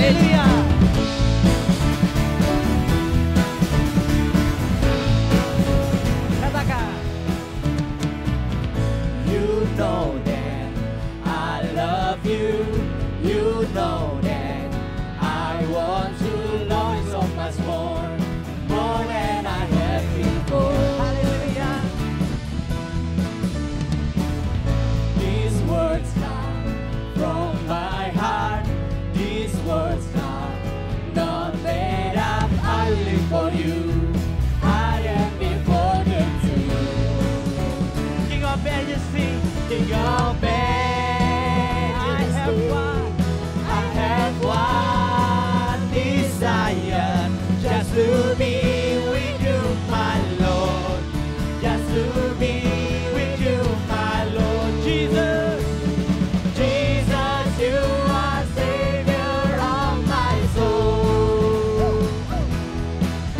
Haleluya. Katakan. You know that I love you. You know that I want to love you so much more than I have before. Haleluya. These words come from my heart. These words come not made up. I live for you. I am devoted to you. King of Majesty. King of I have one desire, just to be with you, my Lord. Just to be with you, my Lord. Jesus. Jesus, you are Savior of my soul.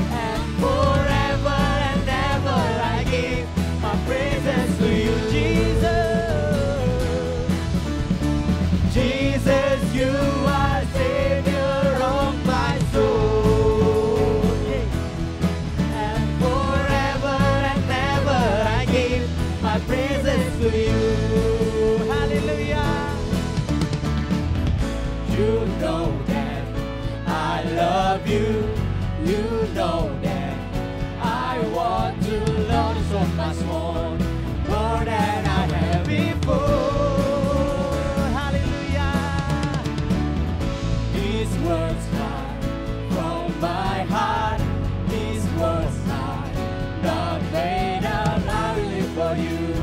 And forever and ever I give my praises to you, Jesus. Jesus, you are Savior of my soul. And forever and ever I give my praises to you. Haleluya. You know that I love you. You know that I want to love you so much more than I have before. Haleluya. These words come from my heart. These words are not made up. I live for you.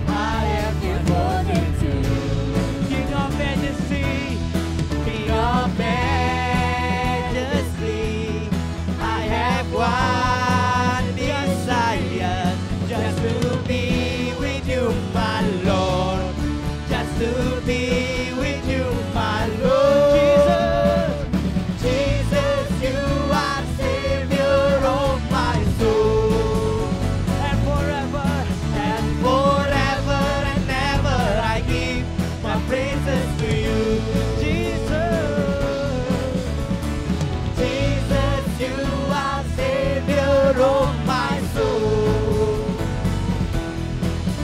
I am devoted to you. King of Majesty. King of Majesty, I have one desire, just to be with you, my Lord. Just to be with you, my Lord. Jesus, you are Savior of my soul. And forever. And forever and ever I give my praises to you. Jesus, you are Savior of my soul.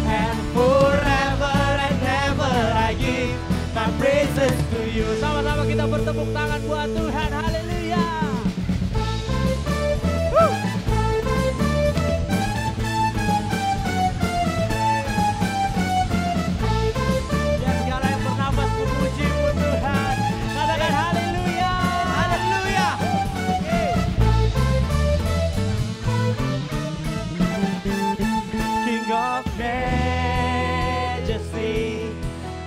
And forever and ever I give my praises to you. Sama-sama kita bertepuk tangan buat Tuhan. Haleluya. Biar segala yang bernafas memuji-Mu Tuhan. Katakan haleluya. Haleluya. King of Majesty,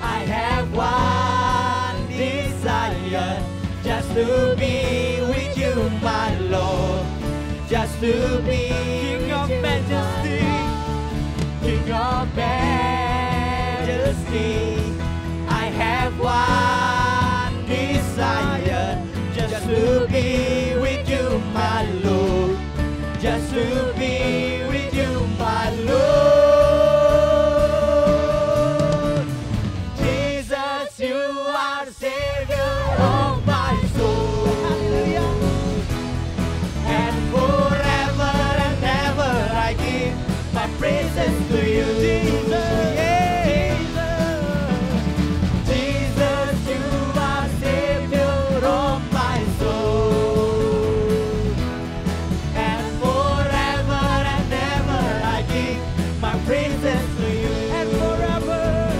I have one desire, just to be with you, my Lord. Just to be King of Majesty. King of Majesty, I have one desire, just to be with you, my Lord. Just to be with you, my Lord. Jesus, you are Savior of my soul. Haleluya. And forever and ever I give my praises to you, Jesus. Jesus, you are Savior of my soul. And forever and ever I give my praises to you. And forever.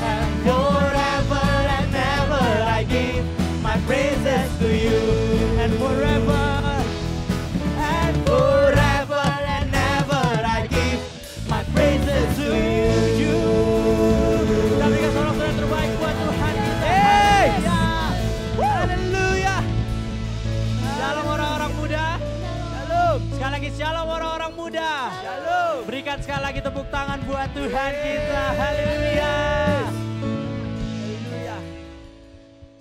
And forever and ever I give my praises to you. And forever. And forever and ever I give my praises to you. Kita berikan sorak-sorai yang terbaik buat Tuhan kita. Hey! Haleluya. Shalom orang-orang muda. Shalom. Sekali lagi shalom orang-orang muda. Shalom. Berikan sekali lagi tepuk tangan buat Tuhan kita. Haleluya. Haleluya.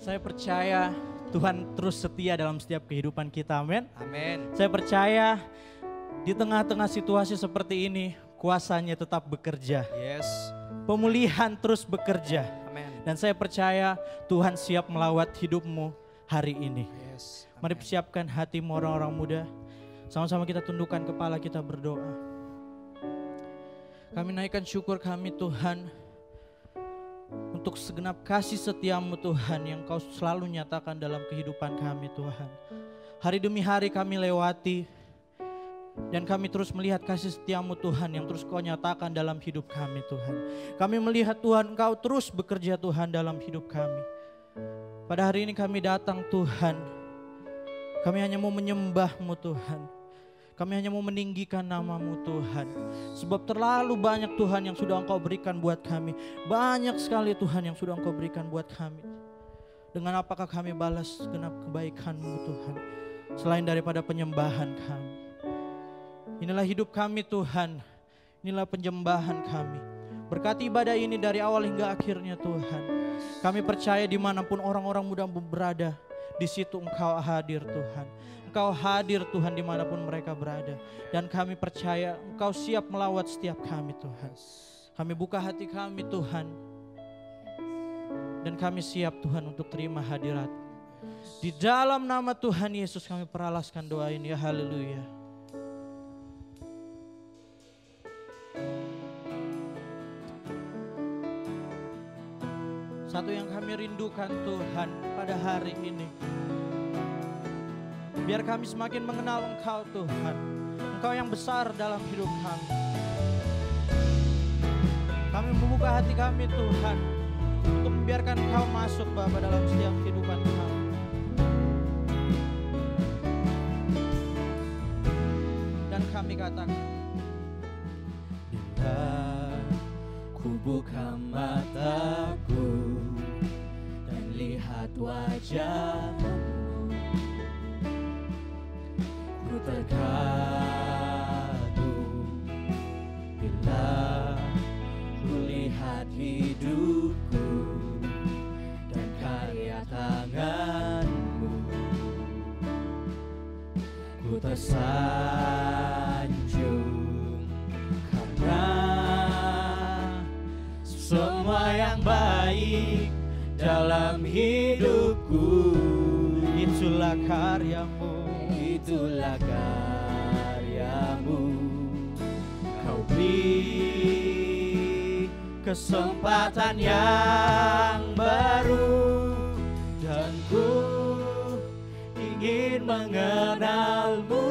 Saya percaya Tuhan terus setia dalam setiap kehidupan kita. Amin. Amin. Saya percaya di tengah-tengah situasi seperti ini, kuasanya tetap bekerja. Yes. Pemulihan terus bekerja. Amin. Dan saya percaya Tuhan siap melawat hidupmu hari ini. Mari siapkan hatimu orang-orang muda. Sama-sama kita tundukkan kepala, kita berdoa. Kami naikkan syukur kami Tuhan untuk segenap kasih setiamu Tuhan yang Kau selalu nyatakan dalam kehidupan kami Tuhan. Hari demi hari kami lewati dan kami terus melihat kasih setiamu Tuhan yang terus Kau nyatakan dalam hidup kami Tuhan. Kami melihat Tuhan Engkau terus bekerja Tuhan dalam hidup kami. Pada hari ini kami datang Tuhan, kami hanya mau menyembah-Mu Tuhan. Kami hanya mau meninggikan nama-Mu Tuhan. Sebab terlalu banyak Tuhan yang sudah Engkau berikan buat kami. Banyak sekali Tuhan yang sudah Engkau berikan buat kami. Dengan apakah kami balas segenap kebaikan-Mu Tuhan, selain daripada penyembahan kami. Inilah hidup kami Tuhan, inilah penyembahan kami. Berkati ibadah ini dari awal hingga akhirnya Tuhan. Kami percaya dimanapun orang-orang muda berada, di situ Engkau hadir Tuhan. Engkau hadir Tuhan dimanapun mereka berada. Dan kami percaya Engkau siap melawat setiap kami Tuhan. Kami buka hati kami Tuhan. Dan kami siap Tuhan untuk terima hadirat. Di dalam nama Tuhan Yesus kami peralaskan doa ini ya, haleluya. Satu yang kami rindukan Tuhan pada hari ini, biar kami semakin mengenal Engkau Tuhan. Engkau yang besar dalam hidup kami. Kami membuka hati kami Tuhan untuk membiarkan Engkau masuk Bapa dalam setiap kehidupan kami. Dan kami katakan, bila ku buka mataku dan lihat wajah-Mu, ku terkagum bila ku lihat hidupku dan karya tangan-Mu. Ku tersanjung karena semua yang baik dalam hidupku. itulah karya-Mu, itulah karya-Mu. Kau beri kesempatan yang baru, dan ku ingin mengenal-Mu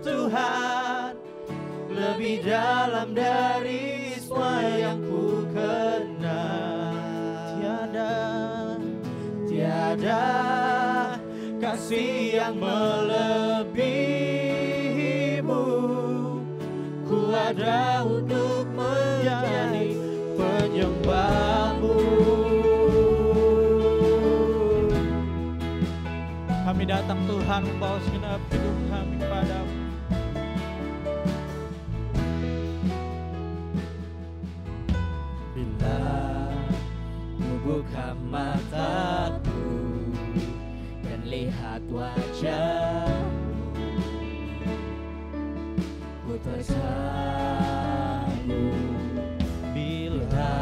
Tuhan lebih dalam dari semua yang ku kenal. Tiada kasih yang melebihi-Mu. Ku ada untuk menjadi penyembah-Mu. kami datang Tuhan membawa segenap hidup kami kepadamu. Bila ku buka mataku dan lihat wajah-Mu, ku tersanggup. Bila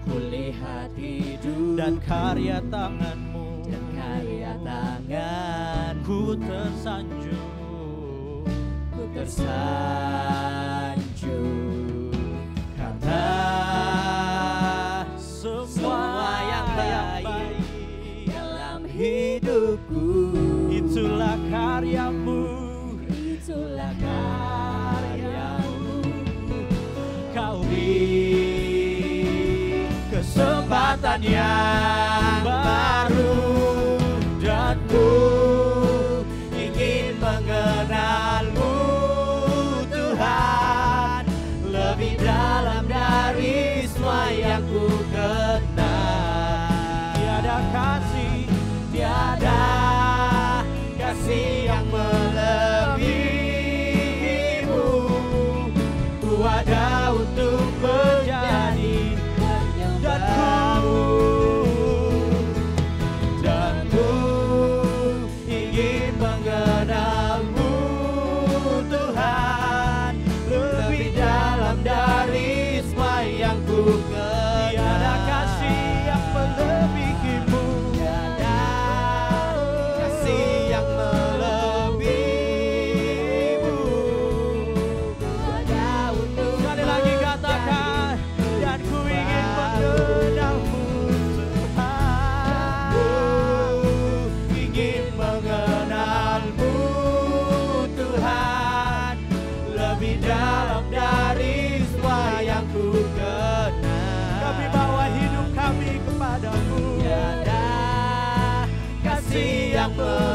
ku lihat hidup Dan karya tangan-Mu, dan karya tangan-Mu, ku tersanjung. ku tersanjung karena semua yang baik dalam hidupku. Itulah karya-Mu, Itulah karya-Mu. Kau beri kesempatan yang baru, dan ku ingin mengenal-Mu Tuhan lebih dalam dari semua yang ku kenal. tiada kasih yang melebihi-Mu. Ku ada untuk menjadi penyembah-Mu, dan ku ingin mengenal-Mu Tuhan lebih dalam dari semua yang ku kenal. tiada kasih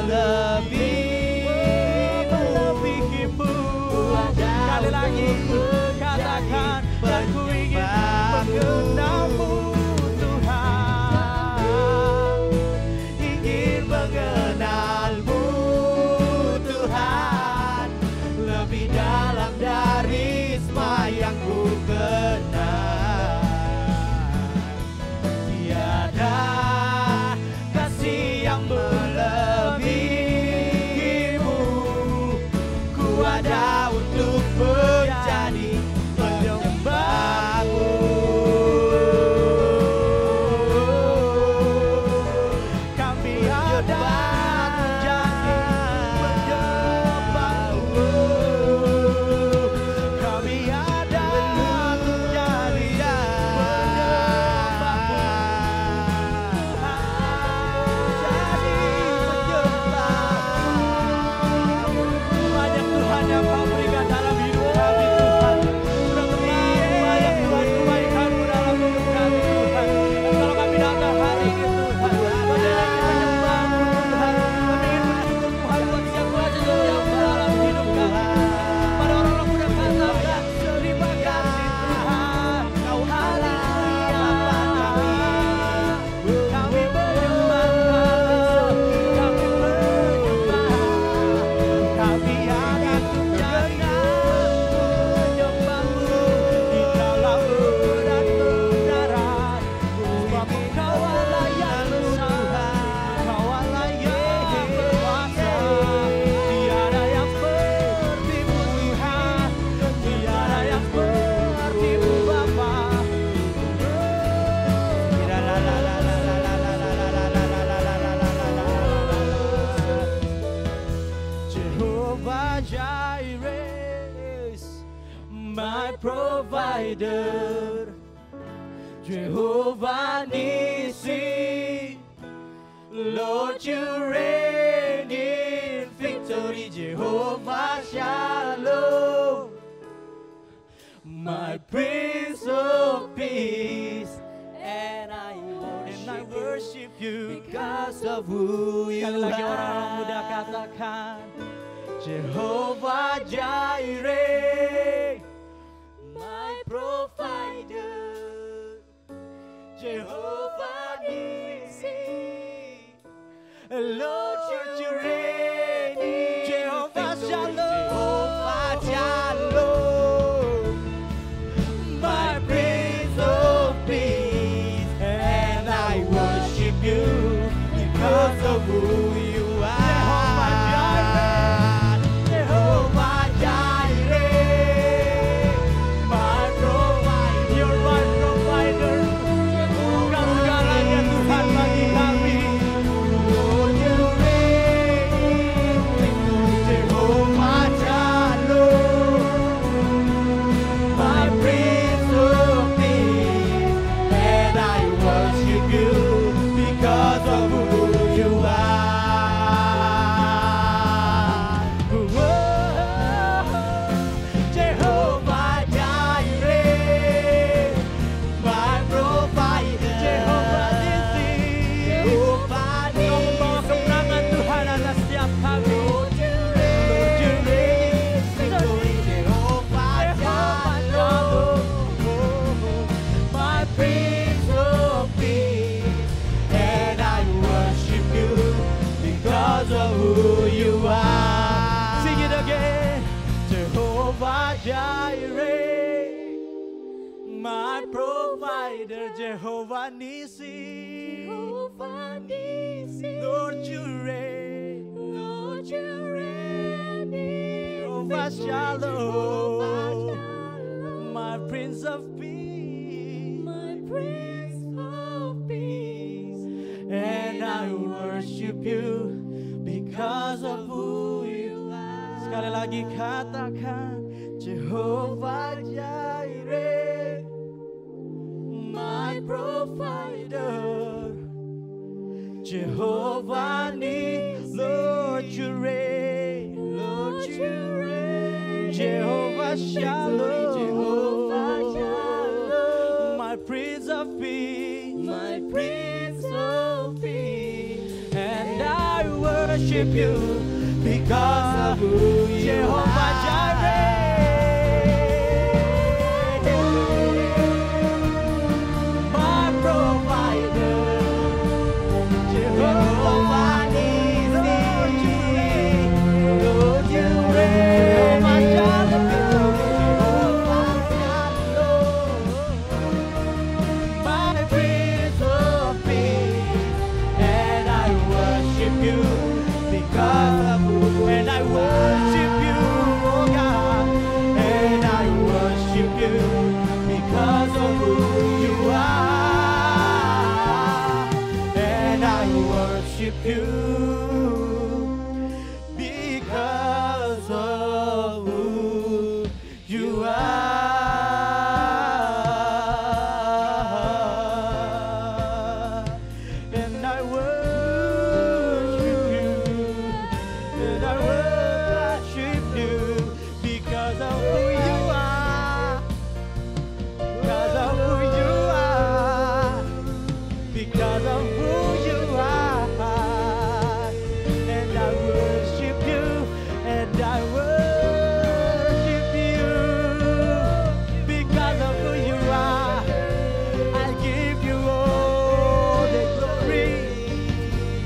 melebihimu. Sekali lagi katakan, aku ingin mengenalmu Tuhan, ingin mengenalmu Tuhan, lebih dalam dari semua yang ku kenal. Tiada kasih yang melebihimu, ku ada untuk menjadi penyembahmu. Kami ada menjadi penyembahmu. Kami ada menjadi penyembahmu. Jadi penyembahmu. Banyak Tuhan yang Kau berikan dalam hidup kami Tuhan. Sudah terlalu banyak Tuhan kebaikan-Mu dalam hidup kami Tuhan. Dan kalau kami datang hari ini Tuhan, kami ingin menyembah-Mu Tuhan. Kami ingin bersyukur Tuhan buat siapa saja yang dalam hidup kami. Pada orang-orang muda katakan, terima kasih Tuhan. Kau Allah Bapa kami. Kami menyembah Kau. Kami menyembah. Kami akan menjadi penyembah-Mu di dalam dan kebenaran. Sebab Engkau Allah yang besar, Engkau Allah yang berkuasa. Tiada yang seperti-Mu Tuhan, tiada yang seperti-Mu Bapa. Jehovah Jireh, my provider. Jehovah Nissi, Lord, you reign in victory. Jehovah Shalom, my Prince of Peace, and I worship you because of who you are. Sekali lagi orang-orang muda katakan, Jehovah Jireh, my provider. Jehovah Nissi, Lord, you reign in Jehovah Shalom, Jehovah Shalom, my Prince of Peace, and I worship you because of who you are. Jehovah Jireh, my provider, you're my provider. Bukan segalanya Tuhan bagi kami. Lord, you reign in Jehovah Shalom, my Prince of Peace, and I worship you because of who you are. Jehovah Jireh, my provider. Jehovah Nissi, Jehovah Nissi, Kau membawa kemenangan Tuhan atas setiap kami. Lord, you reign in victory. Jehovah Shalom, my Prince of Peace, and I worship you because of who you are. Sing it again. Jehovah Jireh, my provider. Jehovah Nissi, Jehovah Nissi, Lord, you reign, Lord, you reign in Jehovah Shalom, my Prince of Peace, my Prince of Peace, and I worship you because of who you are. Sekali lagi katakan, Jehovah Jireh, my provider. Jehovah Nissi, Lord, you reign, Lord, you reign. Jehovah Shalom, Jehovah Shalom, my Prince of Peace, my Prince of Peace, and I worship worship you because of who you Jehovah are. My provider, Jehovah Nissi, Lord you reign, Jehovah Shalom, my Prince of Peace, And I worship you because of who and I worship you, oh God, And I worship you because of who you are. And I worship you because of who you are. And I worship you. And I worship you because of who you are. Because of who you are. Because of who you are. And I worship you. And I worship you because of who you are. I'll give you all the glory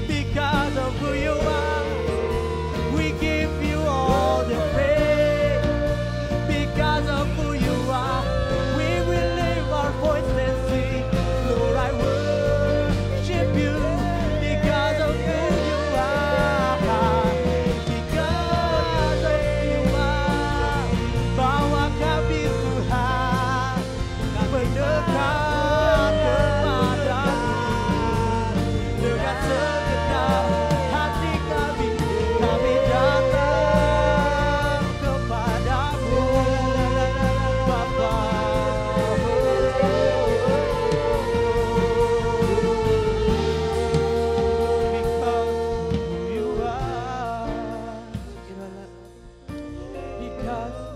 because of who you are. We give you all the praise because of who you are. We will lift our voice and sing, Lord, I worship you because of who you are. Because of who you are. Bawa kami Tuhan mendekat kepadamu dengan segenap hati kami datang kepadamu Bapa. Because who you are, because who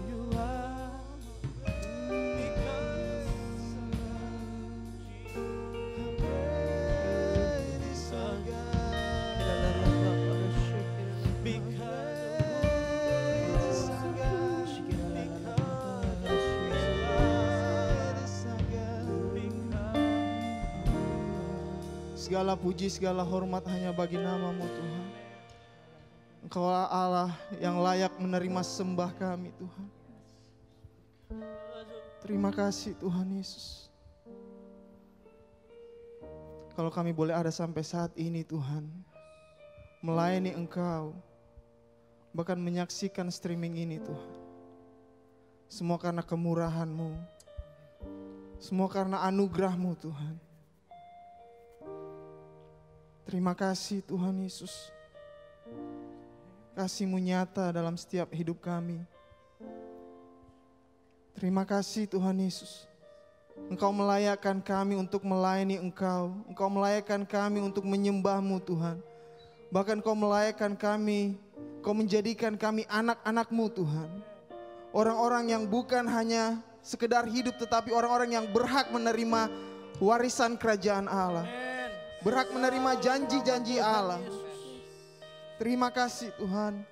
you are, Segala puji, segala hormat hanya bagi nama-Mu Tuhan. Engkau Allah yang layak menerima sembah kami Tuhan. Terima kasih Tuhan Yesus. Kalau kami boleh ada sampai saat ini Tuhan, melayani Engkau, bahkan menyaksikan streaming ini Tuhan. Semua karena kemurahan-Mu, semua karena anugerah-Mu Tuhan. Terima kasih Tuhan Yesus. Kasih-Mu nyata dalam setiap hidup kami. Terima kasih Tuhan Yesus. Engkau melayakkan kami untuk melayani Engkau. Engkau melayakkan kami untuk menyembah-Mu Tuhan. Bahkan Engkau melayakkan kami, Engkau menjadikan kami anak-anak-Mu Tuhan. Orang-orang yang bukan hanya sekedar hidup, tetapi orang-orang yang berhak menerima warisan kerajaan Allah. Berhak menerima janji-janji Allah. Terima kasih Tuhan.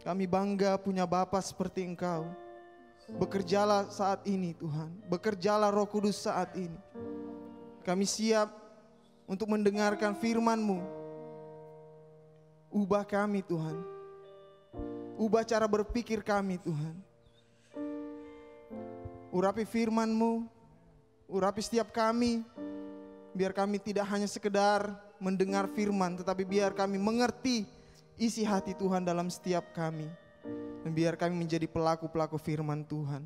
Kami bangga punya Bapa seperti Engkau. Bekerjalah saat ini Tuhan. Bekerjalah Roh Kudus saat ini. Kami siap untuk mendengarkan firman-Mu. Ubah kami Tuhan. Ubah cara berpikir kami Tuhan. Urapi firman-Mu. Urapi setiap kami. Biar kami tidak hanya sekedar mendengar firman, tetapi biar kami mengerti isi hati Tuhan dalam setiap kami. Dan biar kami menjadi pelaku-pelaku firman Tuhan.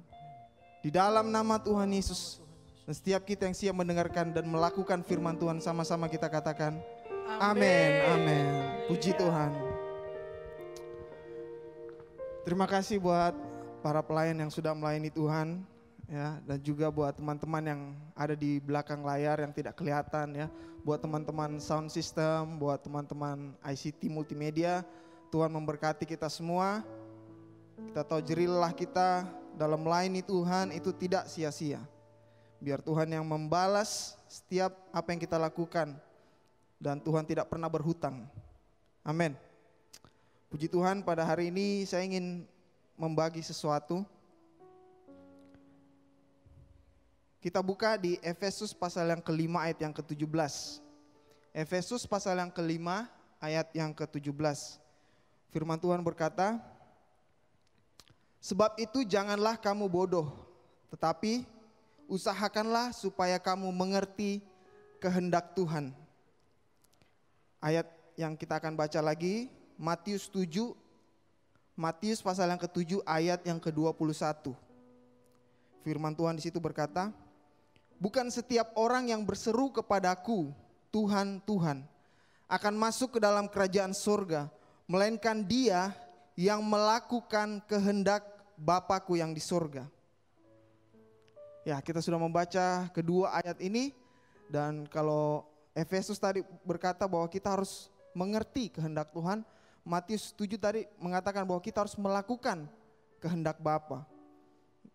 Di dalam nama Tuhan Yesus. Dan setiap kita yang siap mendengarkan dan melakukan firman Tuhan, sama-sama kita katakan amin, amin. Puji Tuhan. Terima kasih buat para pelayan yang sudah melayani Tuhan. Ya, dan juga buat teman-teman yang ada di belakang layar yang tidak kelihatan ya, buat teman-teman sound system, buat teman-teman ICT multimedia, Tuhan memberkati kita semua. Kita tahu jerilah kita dalam melayani Tuhan itu tidak sia-sia. Biar Tuhan yang membalas setiap apa yang kita lakukan, dan Tuhan tidak pernah berhutang. Amin. Puji Tuhan, pada hari ini saya ingin membagi sesuatu. Kita buka di Efesus pasal yang kelima ayat yang ke-17. Efesus pasal yang kelima ayat yang ke-17. Firman Tuhan berkata, sebab itu janganlah kamu bodoh, tetapi usahakanlah supaya kamu mengerti kehendak Tuhan. Ayat yang kita akan baca lagi, Matius pasal yang ke-7 ayat yang ke-21. Firman Tuhan di situ berkata, bukan setiap orang yang berseru kepadaku, Tuhan, Tuhan, akan masuk ke dalam kerajaan surga, melainkan dia yang melakukan kehendak Bapa-Ku yang di surga. Ya, kita sudah membaca kedua ayat ini, dan kalau Efesus tadi berkata bahwa kita harus mengerti kehendak Tuhan, Matius 7 tadi mengatakan bahwa kita harus melakukan kehendak Bapa.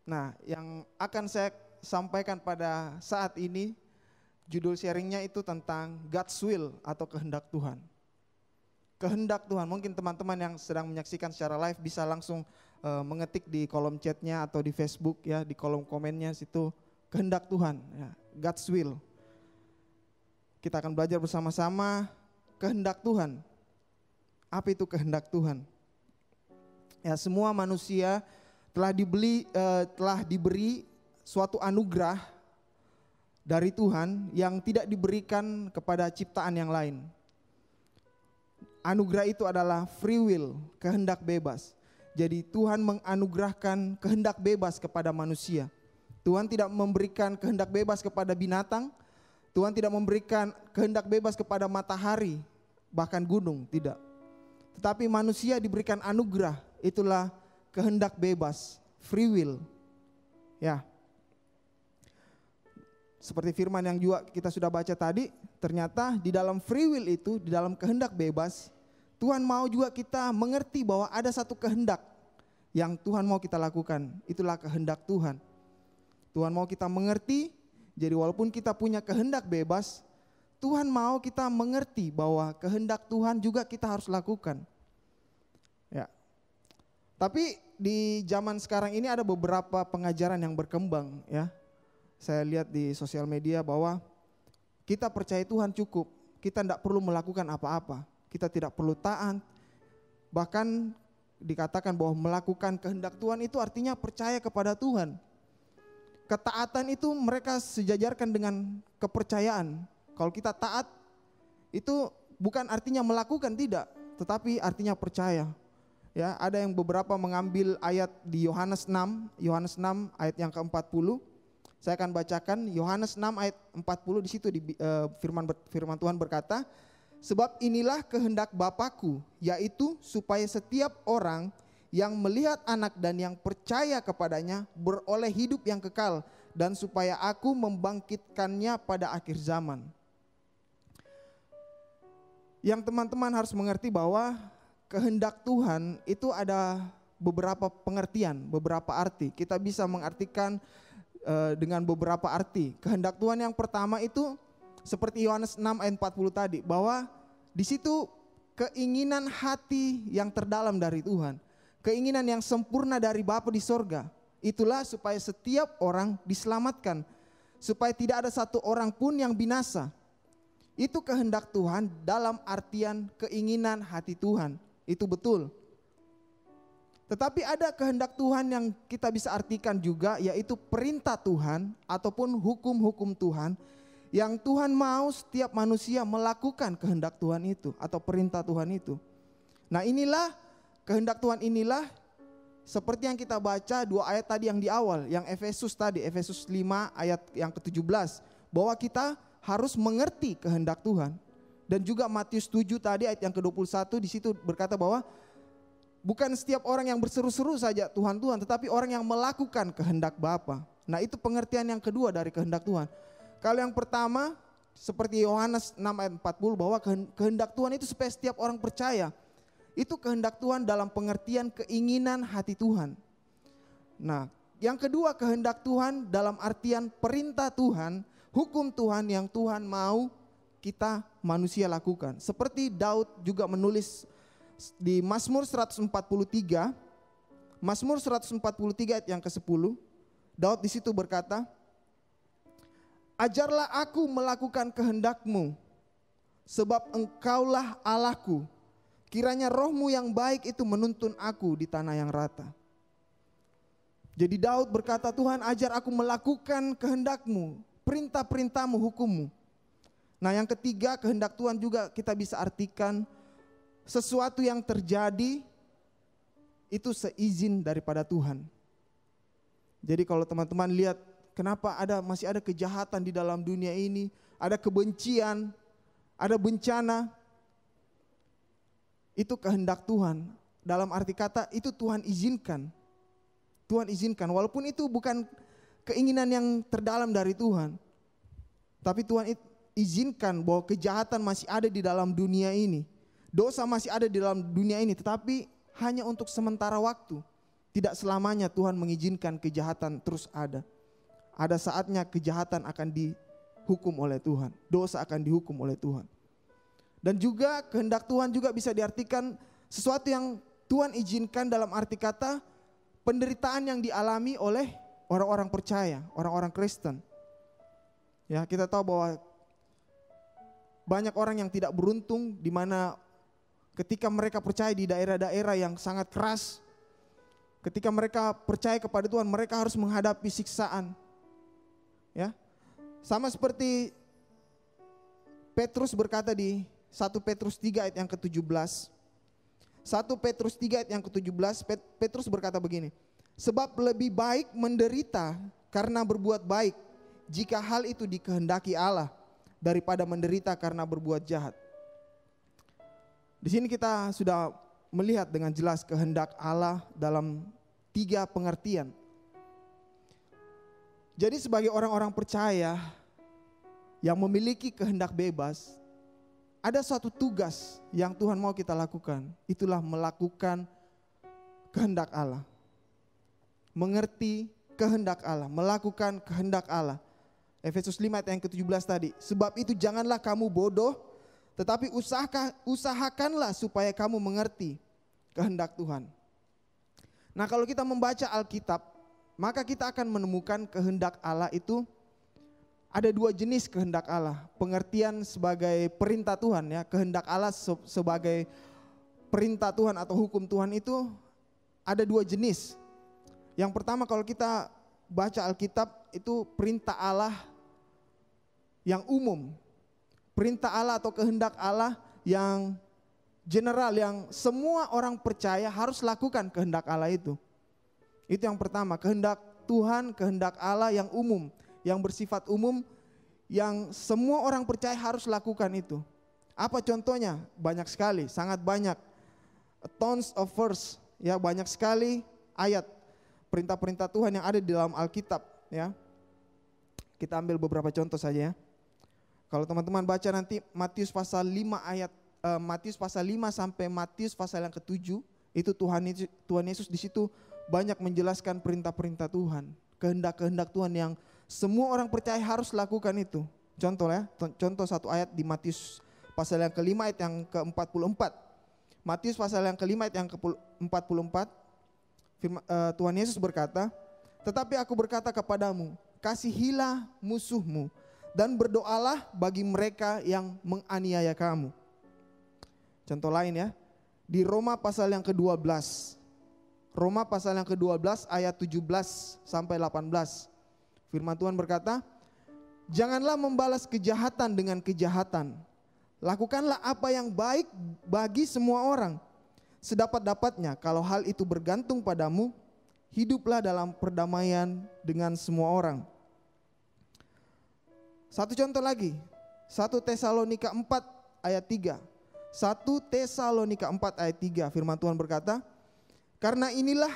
Nah, yang akan saya sampaikan pada saat ini, judul sharingnya itu tentang God's will atau kehendak Tuhan. Kehendak Tuhan, mungkin teman-teman yang sedang menyaksikan secara live bisa langsung mengetik di kolom chatnya atau di Facebook ya, di kolom komennya situ, kehendak Tuhan, ya, God's will. Kita akan belajar bersama-sama kehendak Tuhan. Apa itu kehendak Tuhan? Ya, semua manusia telah diberi suatu anugerah dari Tuhan yang tidak diberikan kepada ciptaan yang lain. Anugerah itu adalah free will, kehendak bebas. Jadi Tuhan menganugerahkan kehendak bebas kepada manusia. Tuhan tidak memberikan kehendak bebas kepada binatang. Tuhan tidak memberikan kehendak bebas kepada matahari, bahkan gunung, tidak. Tetapi manusia diberikan anugerah, itulah kehendak bebas, free will. Ya. Seperti firman yang juga kita sudah baca tadi, ternyata di dalam free will itu, di dalam kehendak bebas, Tuhan mau juga kita mengerti bahwa ada satu kehendak yang Tuhan mau kita lakukan. Itulah kehendak Tuhan. Tuhan mau kita mengerti, jadi walaupun kita punya kehendak bebas, Tuhan mau kita mengerti bahwa kehendak Tuhan juga kita harus lakukan. Ya. Tapi di zaman sekarang ini ada beberapa pengajaran yang berkembang ya. Saya lihat di sosial media bahwa kita percaya Tuhan cukup, kita tidak perlu melakukan apa-apa. Kita tidak perlu taat. Bahkan dikatakan bahwa melakukan kehendak Tuhan itu artinya percaya kepada Tuhan. Ketaatan itu mereka sejajarkan dengan kepercayaan. Kalau kita taat itu bukan artinya melakukan, tidak, tetapi artinya percaya. Ya, ada yang beberapa mengambil ayat di Yohanes 6 ayat yang ke-40. Saya akan bacakan Yohanes 6 ayat 40. Di situ firman Tuhan berkata, sebab inilah kehendak Bapa-Ku, yaitu supaya setiap orang yang melihat anak dan yang percaya kepadanya beroleh hidup yang kekal, dan supaya Aku membangkitkannya pada akhir zaman. Yang teman-teman harus mengerti bahwa kehendak Tuhan itu ada beberapa pengertian, beberapa arti. Kita bisa mengartikan dengan beberapa arti. Kehendak Tuhan yang pertama itu seperti Yohanes 6 ayat 40 tadi, bahwa di situ keinginan hati yang terdalam dari Tuhan, keinginan yang sempurna dari Bapa di sorga, itulah supaya setiap orang diselamatkan, supaya tidak ada satu orang pun yang binasa. Itu kehendak Tuhan dalam artian keinginan hati Tuhan, itu betul. Tetapi ada kehendak Tuhan yang kita bisa artikan juga, yaitu perintah Tuhan ataupun hukum-hukum Tuhan, yang Tuhan mau setiap manusia melakukan kehendak Tuhan itu atau perintah Tuhan itu. Nah, inilah kehendak Tuhan, inilah seperti yang kita baca dua ayat tadi yang di awal, yang Efesus tadi, Efesus 5 ayat yang ke-17, bahwa kita harus mengerti kehendak Tuhan. Dan juga Matius 7 tadi ayat yang ke-21, di situ berkata bahwa bukan setiap orang yang berseru-seru saja Tuhan, Tuhan, tetapi orang yang melakukan kehendak Bapa. Nah, itu pengertian yang kedua dari kehendak Tuhan. Kalau yang pertama seperti Yohanes 6 ayat 40, bahwa kehendak Tuhan itu supaya setiap orang percaya. Itu kehendak Tuhan dalam pengertian keinginan hati Tuhan. Nah, yang kedua kehendak Tuhan dalam artian perintah Tuhan, hukum Tuhan yang Tuhan mau kita manusia lakukan. Seperti Daud juga menulis di Mazmur 143, Mazmur 143 ayat yang ke-10, Daud di situ berkata, ajarlah aku melakukan kehendak-Mu, sebab Engkaulah Allahku. Kiranya roh-Mu yang baik itu menuntun aku di tanah yang rata. Jadi Daud berkata, Tuhan ajar aku melakukan kehendak-Mu, perintah-perintah-Mu, hukum-Mu. Nah yang ketiga, kehendak Tuhan juga kita bisa artikan sesuatu yang terjadi itu seizin daripada Tuhan. Jadi kalau teman-teman lihat kenapa masih ada kejahatan di dalam dunia ini, ada kebencian, ada bencana, itu kehendak Tuhan. Dalam arti kata itu Tuhan izinkan. Tuhan izinkan, walaupun itu bukan keinginan yang terdalam dari Tuhan. Tapi Tuhan izinkan bahwa kejahatan masih ada di dalam dunia ini. Dosa masih ada di dalam dunia ini, tetapi hanya untuk sementara waktu. Tidak selamanya Tuhan mengizinkan kejahatan terus ada. Ada saatnya kejahatan akan dihukum oleh Tuhan. Dosa akan dihukum oleh Tuhan. Dan juga kehendak Tuhan juga bisa diartikan sesuatu yang Tuhan izinkan dalam arti kata penderitaan yang dialami oleh orang-orang percaya, orang-orang Kristen. Ya, kita tahu bahwa banyak orang yang tidak beruntung di mana ketika mereka percaya di daerah-daerah yang sangat keras, ketika mereka percaya kepada Tuhan, mereka harus menghadapi siksaan. Ya, sama seperti Petrus berkata di 1 Petrus 3 ayat yang ke-17. 1 Petrus 3 ayat yang ke-17, Petrus berkata begini, sebab lebih baik menderita karena berbuat baik, jika hal itu dikehendaki Allah, daripada menderita karena berbuat jahat. Di sini kita sudah melihat dengan jelas kehendak Allah dalam 3 pengertian. Jadi sebagai orang-orang percaya yang memiliki kehendak bebas, ada suatu tugas yang Tuhan mau kita lakukan. Itulah melakukan kehendak Allah. Mengerti kehendak Allah, melakukan kehendak Allah. Efesus 5 ayat yang ke-17 tadi. Sebab itu janganlah kamu bodoh, tetapi usahakanlah supaya kamu mengerti kehendak Tuhan. Nah kalau kita membaca Alkitab, maka kita akan menemukan kehendak Allah itu ada 2 jenis kehendak Allah. Pengertian sebagai perintah Tuhan ya, kehendak Allah sebagai perintah Tuhan atau hukum Tuhan itu ada 2 jenis. Yang pertama kalau kita baca Alkitab itu perintah Allah yang umum. Perintah Allah atau kehendak Allah yang general, yang semua orang percaya harus lakukan kehendak Allah itu. Itu yang pertama, kehendak Tuhan, kehendak Allah yang umum, yang bersifat umum, yang semua orang percaya harus lakukan itu. Apa contohnya? Banyak sekali, sangat banyak. Tons of verse, ya banyak sekali ayat perintah-perintah Tuhan yang ada di dalam Alkitab, ya. Kita ambil beberapa contoh saja ya. Kalau teman-teman baca nanti Matius pasal 5 ayat Matius pasal 5 sampai Matius pasal yang ke-7, itu Tuhan Yesus di situ banyak menjelaskan perintah-perintah Tuhan, kehendak-kehendak Tuhan yang semua orang percaya harus lakukan itu. Contoh ya, contoh satu ayat di Matius pasal yang ke-5 ayat yang ke-44. Matius pasal yang ke-5 ayat yang ke-44, Tuhan Yesus berkata, tetapi aku berkata kepadamu, kasihilah musuhmu dan berdoalah bagi mereka yang menganiaya kamu. Contoh lain ya, di Roma pasal yang ke-12. Roma pasal yang ke-12 ayat 17 sampai 18. Firman Tuhan berkata, janganlah membalas kejahatan dengan kejahatan. Lakukanlah apa yang baik bagi semua orang. Sedapat-dapatnya kalau hal itu bergantung padamu, hiduplah dalam perdamaian dengan semua orang. Satu contoh lagi, 1 Tesalonika 4 ayat 3. 1 Tesalonika 4 ayat 3, firman Tuhan berkata, karena inilah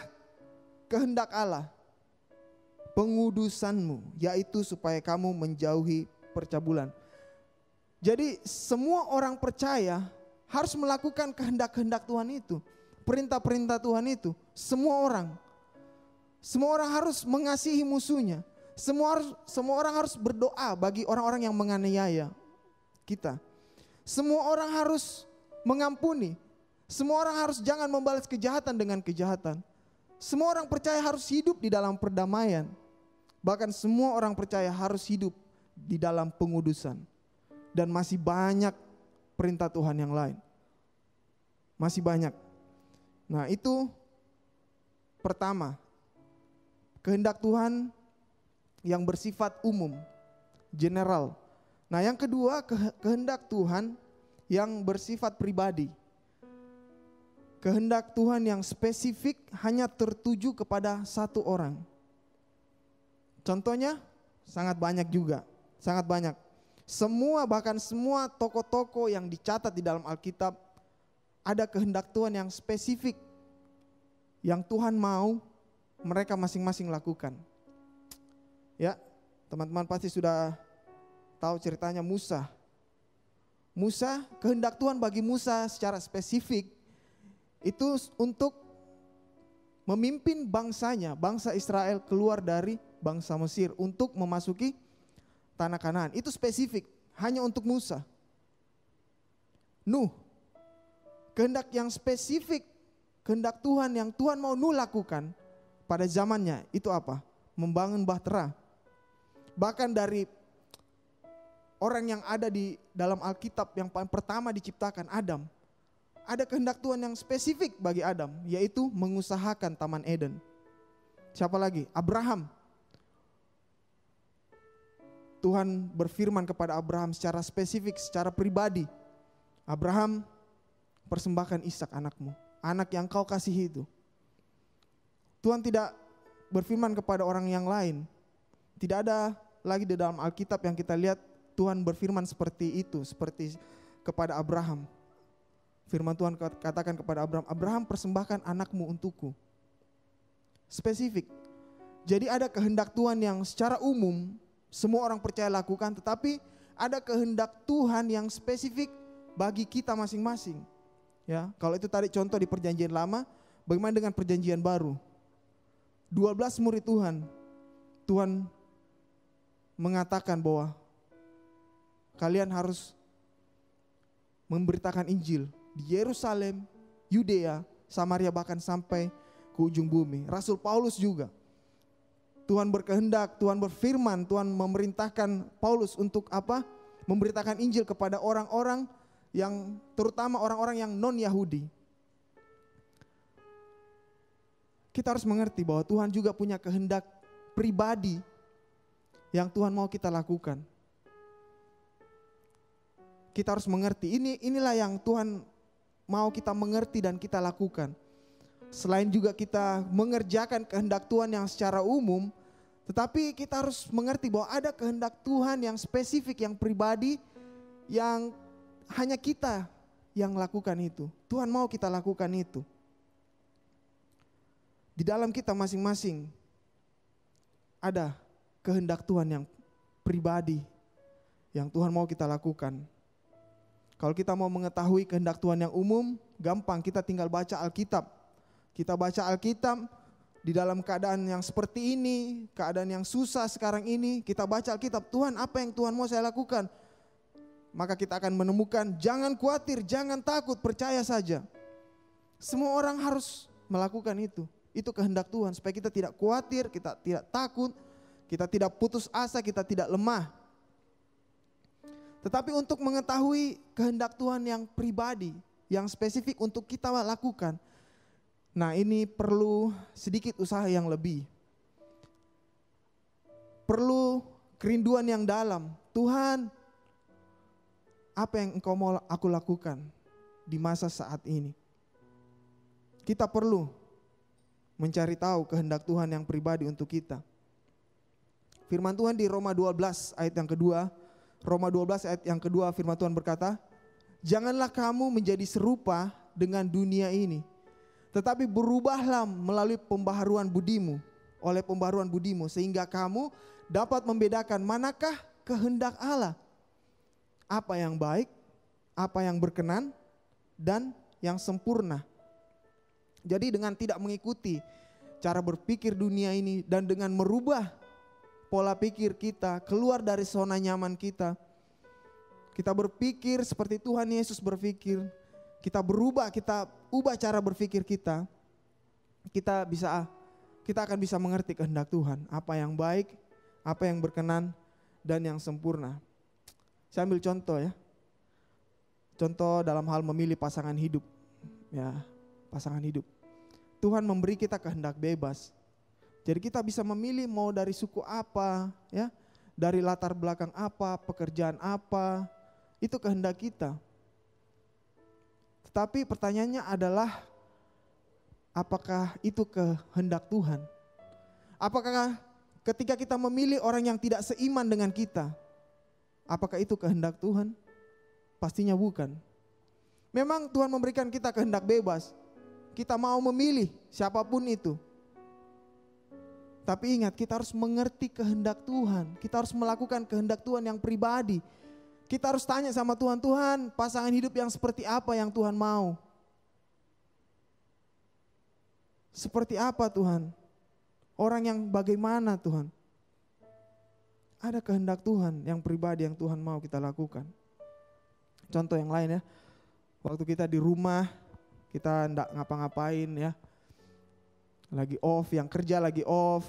kehendak Allah, pengudusanmu, yaitu supaya kamu menjauhi percabulan. Jadi semua orang percaya harus melakukan kehendak-kehendak Tuhan itu, perintah-perintah Tuhan itu. Semua orang harus mengasihi musuhnya. Semua orang harus berdoa bagi orang-orang yang menganiaya kita. Semua orang harus mengampuni. Semua orang harus jangan membalas kejahatan dengan kejahatan. Semua orang percaya harus hidup di dalam perdamaian. Bahkan semua orang percaya harus hidup di dalam pengudusan. Dan masih banyak perintah Tuhan yang lain. Masih banyak. Nah, itu pertama, kehendak Tuhan yang bersifat umum, general. Nah, yang kedua, kehendak Tuhan yang bersifat pribadi. Kehendak Tuhan yang spesifik hanya tertuju kepada satu orang. Contohnya sangat banyak juga, sangat banyak. Bahkan semua tokoh-tokoh yang dicatat di dalam Alkitab, ada kehendak Tuhan yang spesifik yang Tuhan mau mereka masing-masing lakukan. Ya, teman-teman pasti sudah tahu ceritanya Musa. Musa, kehendak Tuhan bagi Musa secara spesifik itu untuk memimpin bangsanya, bangsa Israel keluar dari bangsa Mesir untuk memasuki tanah Kanaan. Itu spesifik, hanya untuk Musa. Nuh, kehendak yang spesifik, kehendak Tuhan yang Tuhan mau Nuh lakukan pada zamannya itu apa? Membangun bahtera. Bahkan dari orang yang ada di dalam Alkitab yang pertama diciptakan, Adam, ada kehendak Tuhan yang spesifik bagi Adam, yaitu mengusahakan Taman Eden. Siapa lagi? Abraham. Tuhan berfirman kepada Abraham secara spesifik, secara pribadi. Abraham, persembahkan Ishak anakmu, anak yang kau kasihi itu. Tuhan tidak berfirman kepada orang yang lain. Tidak ada lagi di dalam Alkitab yang kita lihat Tuhan berfirman seperti itu, seperti kepada Abraham. Firman Tuhan katakan kepada Abraham, Abraham persembahkan anakmu untukku. Spesifik. Jadi ada kehendak Tuhan yang secara umum semua orang percaya lakukan, tetapi ada kehendak Tuhan yang spesifik bagi kita masing-masing. Ya, kalau itu tadi contoh di perjanjian lama, bagaimana dengan perjanjian baru? 12 murid Tuhan, Tuhan mengatakan bahwa kalian harus memberitakan Injil di Yerusalem, Yudea, Samaria, bahkan sampai ke ujung bumi. Rasul Paulus juga. Tuhan berkehendak, Tuhan berfirman, Tuhan memerintahkan Paulus untuk apa? Memberitakan Injil kepada orang-orang yang terutama orang-orang yang non-Yahudi. Kita harus mengerti bahwa Tuhan juga punya kehendak pribadi yang Tuhan mau kita lakukan. Kita harus mengerti, inilah yang Tuhan mau kita mengerti dan kita lakukan. Selain juga kita mengerjakan kehendak Tuhan yang secara umum, tetapi kita harus mengerti bahwa ada kehendak Tuhan yang spesifik, yang pribadi, yang hanya kita yang lakukan itu. Tuhan mau kita lakukan itu. Di dalam kita masing-masing ada kehendak Tuhan yang pribadi yang Tuhan mau kita lakukan. Kalau kita mau mengetahui kehendak Tuhan yang umum, gampang, kita tinggal baca Alkitab. Kita baca Alkitab di dalam keadaan yang seperti ini, keadaan yang susah sekarang ini, kita baca Alkitab, Tuhan apa yang Tuhan mau saya lakukan? Maka kita akan menemukan, jangan khawatir, jangan takut, percaya saja. Semua orang harus melakukan itu. Itu kehendak Tuhan, supaya kita tidak khawatir, kita tidak takut, kita tidak putus asa, kita tidak lemah. Tetapi untuk mengetahui kehendak Tuhan yang pribadi, yang spesifik untuk kita lakukan, nah ini perlu sedikit usaha yang lebih. Perlu kerinduan yang dalam. Tuhan, apa yang Engkau mau aku lakukan di masa saat ini? Kita perlu mencari tahu kehendak Tuhan yang pribadi untuk kita. Firman Tuhan di Roma 12 ayat yang kedua, Roma 12 ayat yang kedua, firman Tuhan berkata, janganlah kamu menjadi serupa dengan dunia ini, tetapi berubahlah melalui pembaharuan budimu, oleh pembaharuan budimu, sehingga kamu dapat membedakan manakah kehendak Allah, apa yang baik, apa yang berkenan, dan yang sempurna. Jadi dengan tidak mengikuti cara berpikir dunia ini dan dengan merubah pola pikir kita, keluar dari zona nyaman kita, Kita berpikir seperti Tuhan Yesus berpikir. Kita berubah, kita ubah cara berpikir kita. Kita akan bisa mengerti kehendak Tuhan. Apa yang baik, apa yang berkenan, dan yang sempurna. Saya ambil contoh ya. Contoh dalam hal memilih pasangan hidup. Ya, pasangan hidup. Tuhan memberi kita kehendak bebas. Jadi kita bisa memilih mau dari suku apa, ya, dari latar belakang apa, pekerjaan apa, itu kehendak kita. Tetapi pertanyaannya adalah, apakah itu kehendak Tuhan? Apakah ketika kita memilih orang yang tidak seiman dengan kita, apakah itu kehendak Tuhan? Pastinya bukan. Memang Tuhan memberikan kita kehendak bebas. Kita mau memilih siapapun itu. Tapi ingat, kita harus mengerti kehendak Tuhan. Kita harus melakukan kehendak Tuhan yang pribadi. Kita harus tanya sama Tuhan, Tuhan, pasangan hidup yang seperti apa yang Tuhan mau? Seperti apa Tuhan? Orang yang bagaimana Tuhan? Ada kehendak Tuhan yang pribadi yang Tuhan mau kita lakukan. Contoh yang lain ya. Waktu kita di rumah, kita enggak ngapa-ngapain ya. Lagi off, yang kerja lagi off,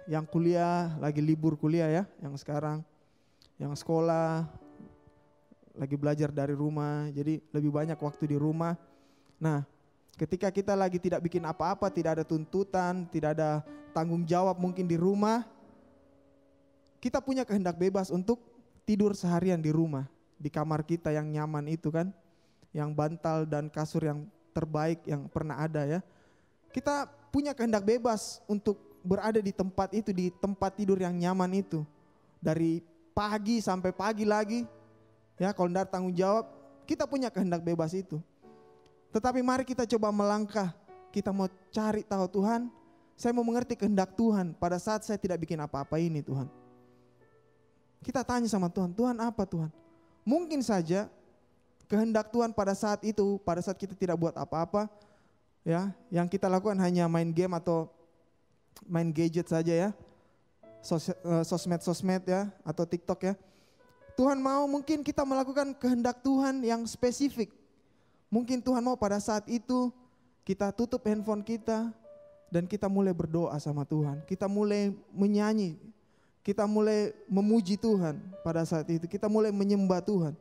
yang kuliah lagi libur kuliah ya, yang sekarang. Yang sekolah lagi belajar dari rumah, jadi lebih banyak waktu di rumah. Nah, ketika kita lagi tidak bikin apa-apa, tidak ada tuntutan, tidak ada tanggung jawab mungkin di rumah, kita punya kehendak bebas untuk tidur seharian di rumah, di kamar kita yang nyaman itu kan, yang bantal dan kasur yang terbaik yang pernah ada ya. Kita punya kehendak bebas untuk berada di tempat itu, di tempat tidur yang nyaman itu. Dari pagi sampai pagi lagi, ya kalau tidak tanggung jawab, kita punya kehendak bebas itu. Tetapi mari kita coba melangkah, kita mau cari tahu Tuhan, saya mau mengerti kehendak Tuhan pada saat saya tidak bikin apa-apa ini Tuhan. Kita tanya sama Tuhan, Tuhan apa Tuhan? Mungkin saja kehendak Tuhan pada saat itu, pada saat kita tidak buat apa-apa, ya, yang kita lakukan hanya main game atau main gadget saja ya, sosmed ya, atau TikTok ya. Tuhan mau mungkin kita melakukan kehendak Tuhan yang spesifik. Mungkin Tuhan mau pada saat itu kita tutup handphone kita dan kita mulai berdoa sama Tuhan. Kita mulai menyanyi, kita mulai memuji Tuhan pada saat itu. Kita mulai menyembah Tuhan.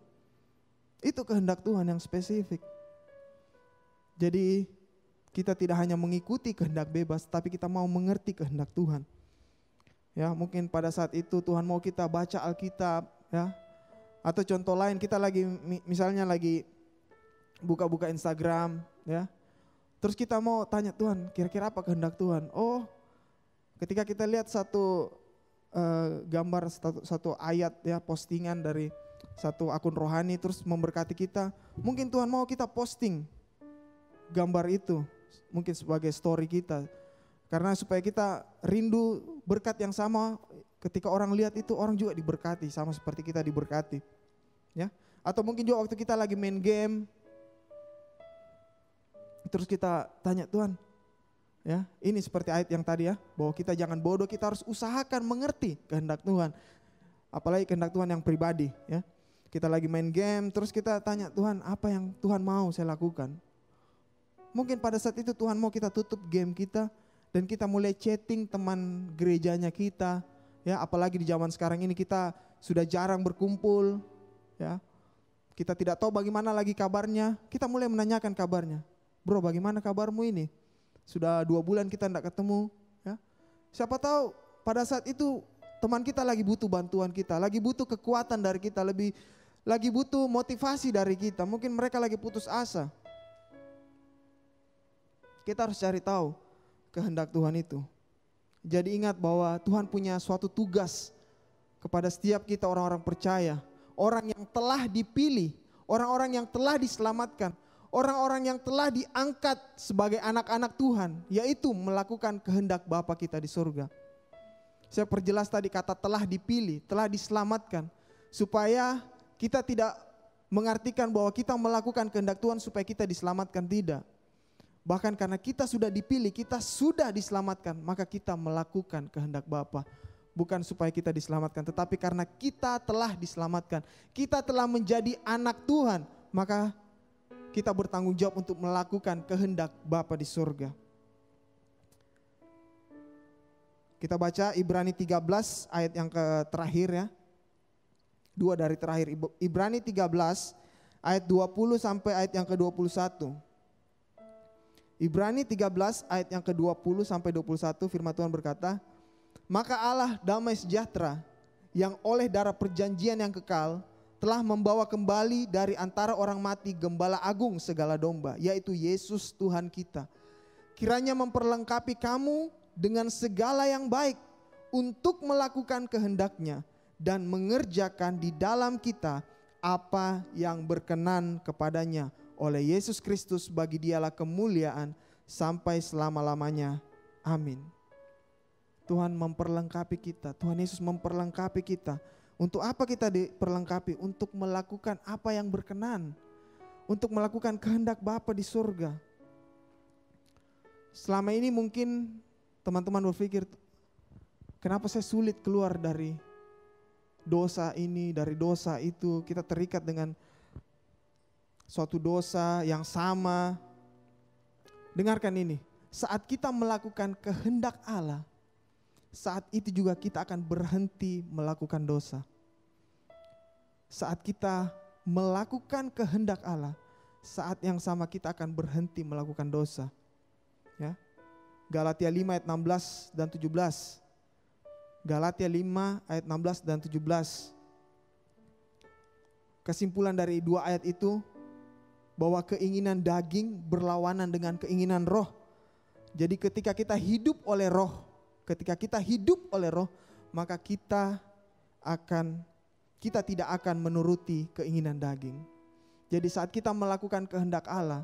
Itu kehendak Tuhan yang spesifik. Jadi kita tidak hanya mengikuti kehendak bebas, tapi kita mau mengerti kehendak Tuhan. Ya, mungkin pada saat itu Tuhan mau kita baca Alkitab, ya. Atau contoh lain, kita lagi misalnya lagi buka-buka Instagram, ya. Terus kita mau tanya Tuhan, kira-kira apa kehendak Tuhan? Oh, ketika kita lihat satu gambar, satu ayat ya, postingan dari satu akun rohani terus memberkati kita, mungkin Tuhan mau kita posting gambar itu, mungkin sebagai story kita, karena supaya kita rindu berkat yang sama. Ketika orang lihat itu, orang juga diberkati sama seperti kita diberkati, ya. Atau mungkin juga waktu kita lagi main game, terus kita tanya Tuhan, ya, ini seperti ayat yang tadi ya, bahwa kita jangan bodoh, kita harus usahakan mengerti kehendak Tuhan, apalagi kehendak Tuhan yang pribadi, ya. Kita lagi main game, terus kita tanya Tuhan, apa yang Tuhan mau saya lakukan? Mungkin pada saat itu Tuhan mau kita tutup game kita dan kita mulai chatting teman gerejanya kita, ya. Apalagi di zaman sekarang ini kita sudah jarang berkumpul, ya. Kita tidak tahu bagaimana lagi kabarnya, kita mulai menanyakan kabarnya. Bro, bagaimana kabarmu ini? Sudah 2 bulan kita tidak ketemu, ya. Siapa tahu pada saat itu teman kita lagi butuh bantuan kita, lagi butuh kekuatan dari kita, lagi butuh motivasi dari kita. Mungkin mereka lagi putus asa. Kita harus cari tahu kehendak Tuhan itu. Jadi ingat bahwa Tuhan punya suatu tugas kepada setiap kita orang-orang percaya. Orang yang telah dipilih, orang-orang yang telah diselamatkan, orang-orang yang telah diangkat sebagai anak-anak Tuhan, yaitu melakukan kehendak Bapa kita di surga. Saya perjelas tadi kata telah dipilih, telah diselamatkan, supaya kita tidak mengartikan bahwa kita melakukan kehendak Tuhan supaya kita diselamatkan, tidak. Bahkan karena kita sudah dipilih, kita sudah diselamatkan, maka kita melakukan kehendak Bapa. bukan supaya kita diselamatkan, tetapi karena kita telah diselamatkan, kita telah menjadi anak Tuhan, maka kita bertanggung jawab untuk melakukan kehendak Bapa di surga. Kita baca Ibrani 13 ayat yang terakhir ya. 2 dari terakhir, Ibrani 13 ayat 20 sampai ayat yang ke-21. Ibrani 13 ayat yang ke-20 sampai 21, firman Tuhan berkata, maka Allah damai sejahtera yang oleh darah perjanjian yang kekal telah membawa kembali dari antara orang mati gembala agung segala domba, yaitu Yesus Tuhan kita. Kiranya memperlengkapi kamu dengan segala yang baik untuk melakukan kehendak-Nya dan mengerjakan di dalam kita apa yang berkenan kepadanya. Oleh Yesus Kristus bagi Dialah kemuliaan sampai selama-lamanya. Amin. Tuhan memperlengkapi kita, Tuhan Yesus memperlengkapi kita. Untuk apa kita diperlengkapi? Untuk melakukan apa yang berkenan, untuk melakukan kehendak Bapa di surga. Selama ini mungkin teman-teman berpikir, kenapa saya sulit keluar dari dosa ini, dari dosa itu. Kita terikat dengan suatu dosa yang sama. Dengarkan ini, saat kita melakukan kehendak Allah, saat itu juga kita akan berhenti melakukan dosa. Saat kita melakukan kehendak Allah, saat yang sama kita akan berhenti melakukan dosa. Ya. Galatia 5 ayat 16 dan 17. Galatia 5 ayat 16 dan 17. Kesimpulan dari dua ayat itu, bahwa keinginan daging berlawanan dengan keinginan roh. Jadi ketika kita hidup oleh roh, maka kita tidak akan menuruti keinginan daging. Jadi saat kita melakukan kehendak Allah,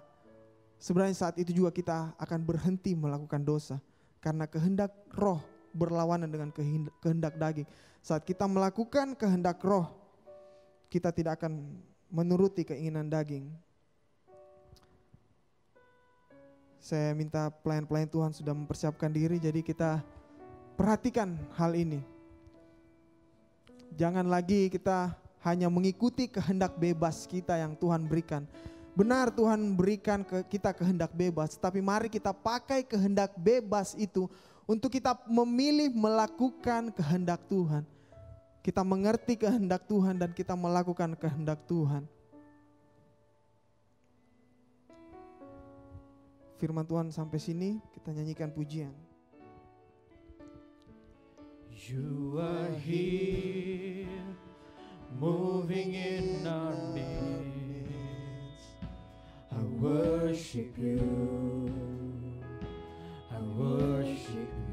sebenarnya saat itu juga kita akan berhenti melakukan dosa. Karena kehendak roh berlawanan dengan kehendak daging. Saat kita melakukan kehendak roh, kita tidak akan menuruti keinginan daging. Saya minta pelayan-pelayan Tuhan sudah mempersiapkan diri, jadi kita perhatikan hal ini. Jangan lagi kita hanya mengikuti kehendak bebas kita yang Tuhan berikan. Benar, Tuhan berikan kita kehendak bebas, tapi mari kita pakai kehendak bebas itu untuk kita memilih melakukan kehendak Tuhan. Kita mengerti kehendak Tuhan dan kita melakukan kehendak Tuhan. Firman Tuhan sampai sini, kita nyanyikan pujian. You are here, moving in our midst. I worship you, I worship you.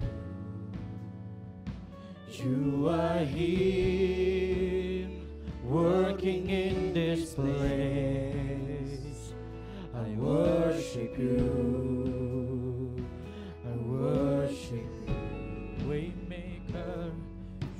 You are here, working in this place. I worship you, I worship you. Waymaker,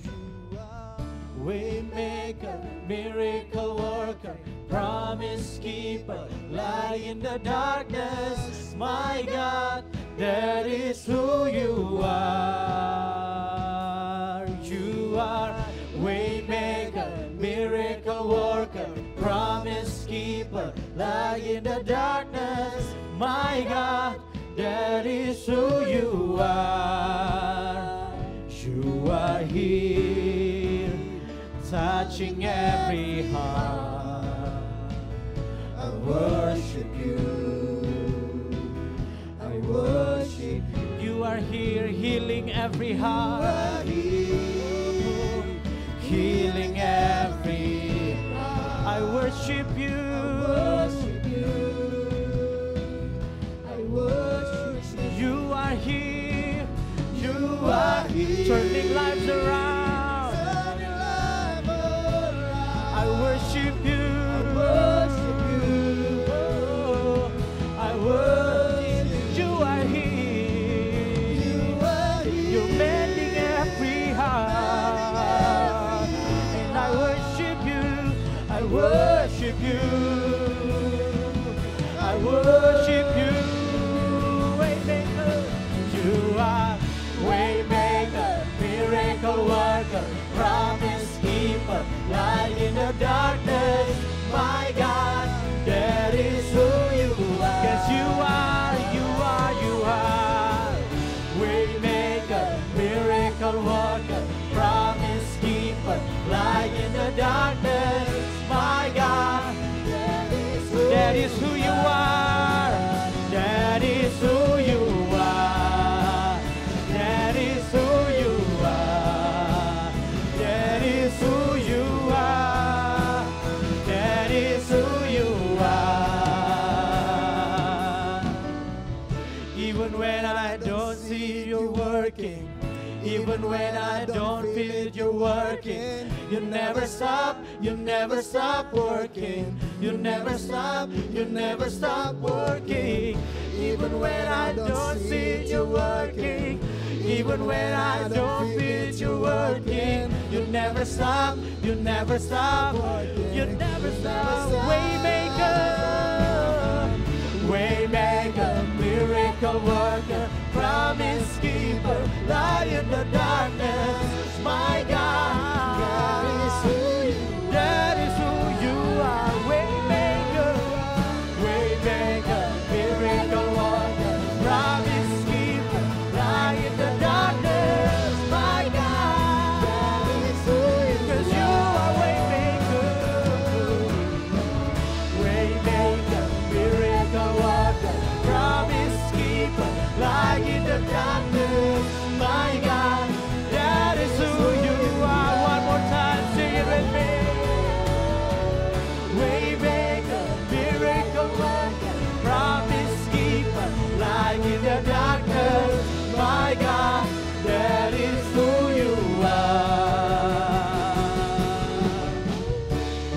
you are Waymaker, miracle worker, promise keeper, light in the darkness. My God, that is who you are. You are Waymaker, miracle worker, promise keeper, light in the darkness. My God, that is who you are. You are here, touching every heart. I worship you, I worship you. You are here, healing every heart. Healing every heart. I worship you, I worship you. You are here, you are here, turning lives around. I worship you, I worship you. You are here, you're mending every heart. And I worship you, I worship you, I worship you. Waymaker, you are Waymaker, miracle worker. promise keeper, light in the darkness. My God, that is who you are. Yes, you are, you are, you are. Waymaker, miracle worker, promise keeper, light in the darkness. My God, That is who you are. that is who you are. That is who you are. That is who you are. That is who you are. Even when I don't see you working, Even when I don't feel it, you're working. You never stop, you never stop working. You never stop, you never stop working. Even when I don't see it, you're working. Even when I don't feel it, you're working. You never stop, you never stop working. you never stop. Waymaker, miracle worker, promise keeper, light in the darkness. My God, God is who you are. That is who you are. Waymaker. Waymaker, miracle worker, promise keeper, light in the darkness. My God, God is who you are. 'Cause you are waymaker. Waymaker, miracle worker, promise keeper, light in the darkness. My God, That is who you are. One more time, sing it with me. Waymaker, miracle worker, promise keeper, light in the darkness. My God, that is who you are.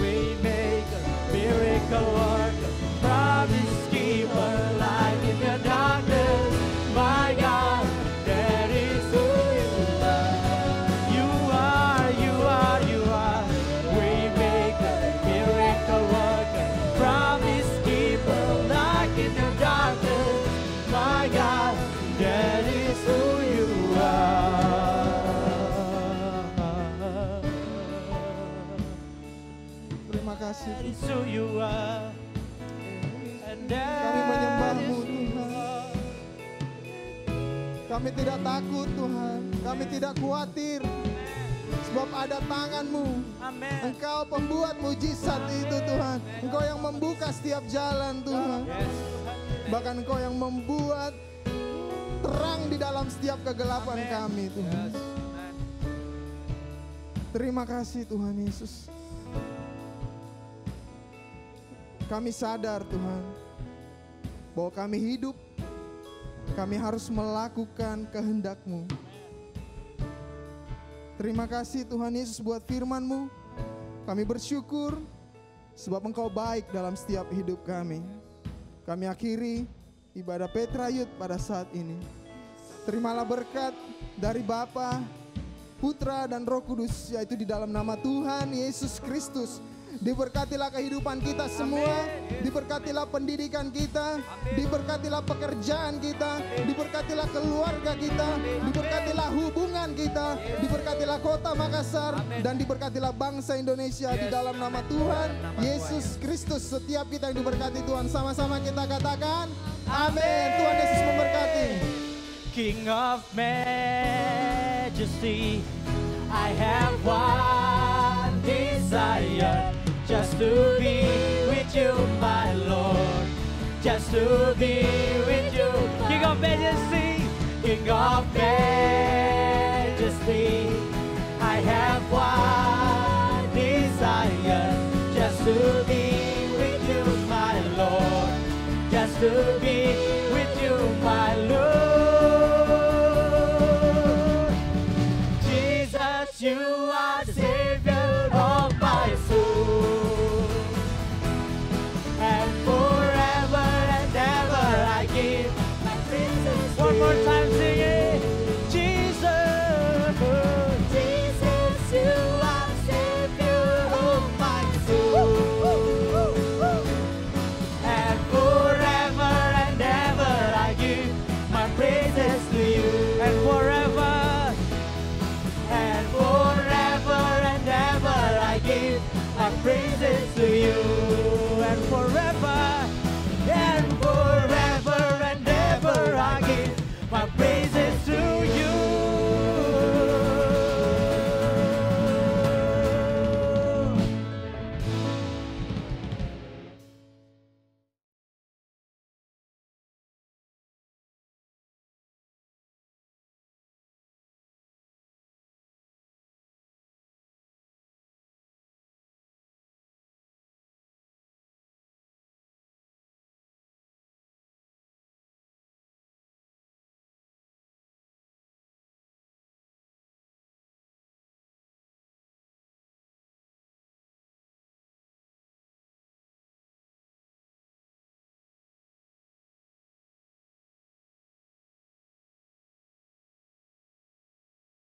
Waymaker, miracle worker, promise keeper, light in the darkness. My God, that is who you are. You are, you are, you are. Waymaker, miracle worker, promise keeper, light in the darkness. My God, that is who you are. Terima kasih. That is who you are. And Kami that menyembah-Mu, is who you Tuhan. are. Kami tidak takut Tuhan, kami tidak khawatir. Sebab ada tangan-Mu. Amin. Engkau pembuat mujizat itu Tuhan. Engkau yang membuka setiap jalan Tuhan. Yes, Tuhan. Bahkan Engkau yang membuat terang di dalam setiap kegelapan Amin. kami Tuhan. Yes. Amen. Terima kasih Tuhan Yesus. Kami sadar Tuhan bahwa kami hidup, kami harus melakukan kehendak-Mu. Terima kasih Tuhan Yesus buat firman-Mu. Kami bersyukur sebab Engkau baik dalam setiap hidup kami. Kami akhiri ibadah Petra Youth pada saat ini. Terimalah berkat dari Bapa, Putra dan Roh Kudus, yaitu di dalam nama Tuhan Yesus Kristus. Diberkatilah kehidupan kita semua, diberkatilah pendidikan kita, diberkatilah pekerjaan kita, diberkatilah keluarga kita, diberkatilah hubungan kita, diberkatilah kota Makassar, dan diberkatilah bangsa Indonesia di dalam nama Tuhan Yesus Kristus. Setiap kita yang diberkati Tuhan, sama-sama kita katakan amin. Tuhan Yesus memberkati. King of majesty, I have one desire, just to be with you, my Lord, just to be with you. King of majesty, King of majesty, I have one desire, just to be with you, my Lord, just to be with you, my Lord. Jesus, you are